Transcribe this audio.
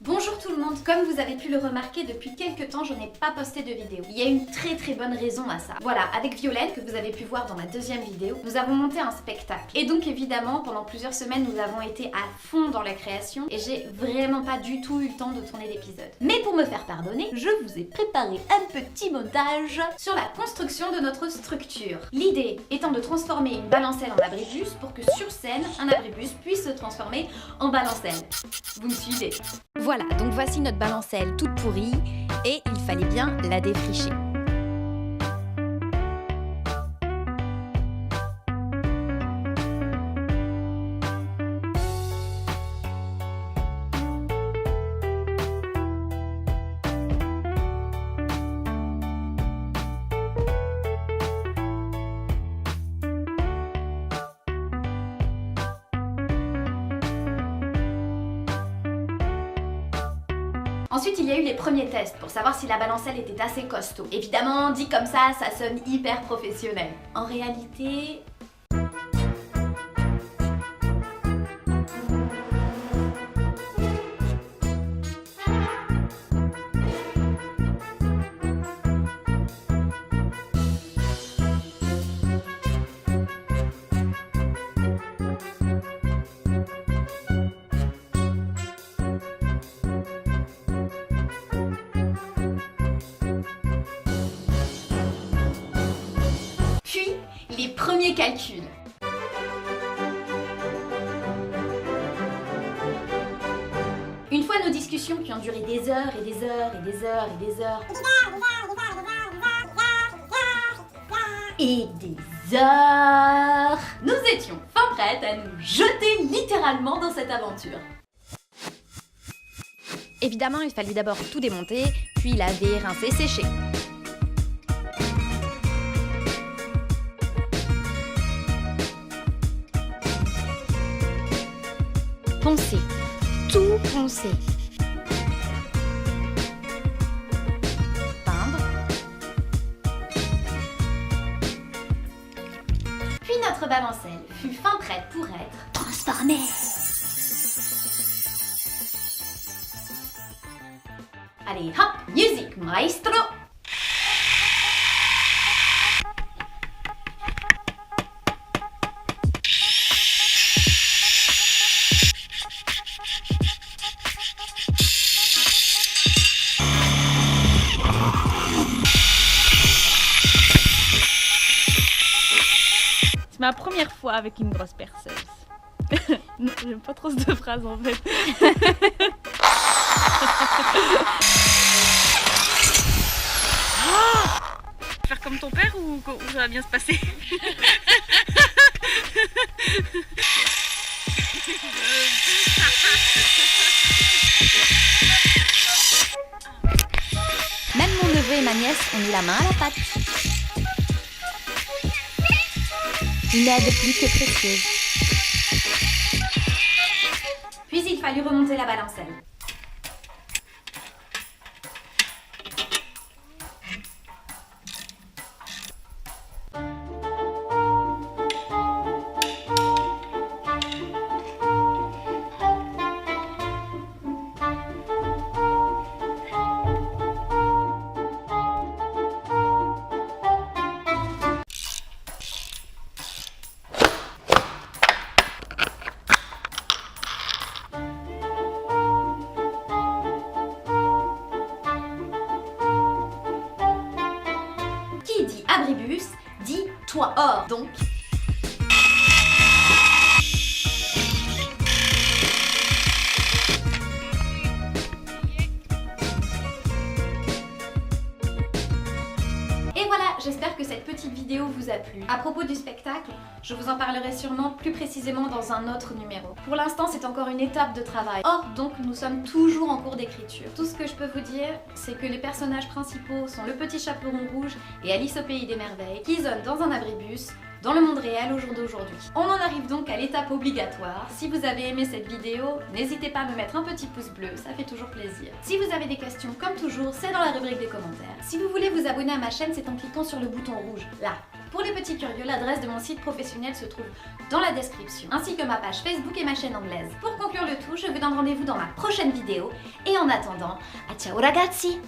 Bonjour tout le monde, comme vous avez pu le remarquer, depuis quelques temps je n'ai pas posté de vidéo. Il y a une très bonne raison à ça. Voilà, avec Violaine, que vous avez pu voir dans ma deuxième vidéo, nous avons monté un spectacle. Et donc évidemment, pendant plusieurs semaines, nous avons été à fond dans la création et j'ai vraiment pas du tout eu le temps de tourner l'épisode. Mais pour me faire pardonner, je vous ai préparé un petit montage sur la construction de notre structure. L'idée étant de transformer une balancelle en abribus pour que sur scène, un abribus puisse se transformer en balancelle. Vous me suivez? Voilà, donc voici notre balancelle toute pourrie et il fallait bien la défricher. Ensuite, il y a eu les premiers tests pour savoir si la balancelle était assez costaud. Évidemment, dit comme ça sonne hyper professionnel. En réalité... Puis, les premiers calculs. Une fois nos discussions qui ont duré des heures et des heures et des heures et des heures et des heures, nous étions fin prêtes à nous jeter littéralement dans cette aventure. Évidemment, il fallait d'abord tout démonter, puis laver, rincer, sécher. Poncer, tout poncer. Peindre. Puis notre balancelle fut fin prête pour être transformée. Allez, hop, musique, maestro. C'est ma première fois avec une grosse perceuse. Non, j'aime pas trop cette phrase en fait. Faire comme ton père ou ça va bien se passer? Même mon neveu et ma nièce ont mis la main à la pâte. Une aide plus que précieuse. Puis il fallut remonter la balancelle. Qui dit abribus dit toit or, donc. Et voilà, j'espère que cette petite vidéo vous a plu. À propos du spectacle, je vous en parlerai sûrement plus précisément dans un autre numéro. Pour l'instant, c'est encore une étape de travail. Or, donc, nous sommes toujours en cours d'écriture. Tout ce que je peux vous dire, c'est que les personnages principaux sont le petit chaperon rouge et Alice au pays des merveilles, qui zone dans un abribus, dans le monde réel au jour d'aujourd'hui. On en arrive donc à l'étape obligatoire. Si vous avez aimé cette vidéo, n'hésitez pas à me mettre un petit pouce bleu, ça fait toujours plaisir. Si vous avez des questions, comme toujours, c'est dans la rubrique des commentaires. Si vous voulez vous abonner à ma chaîne, c'est en cliquant sur le bouton rouge, là. Pour les petits curieux, l'adresse de mon site professionnel se trouve dans la description, ainsi que ma page Facebook et ma chaîne anglaise. Pour conclure le tout, je vous donne rendez-vous dans ma prochaine vidéo, et en attendant, ciao ragazzi!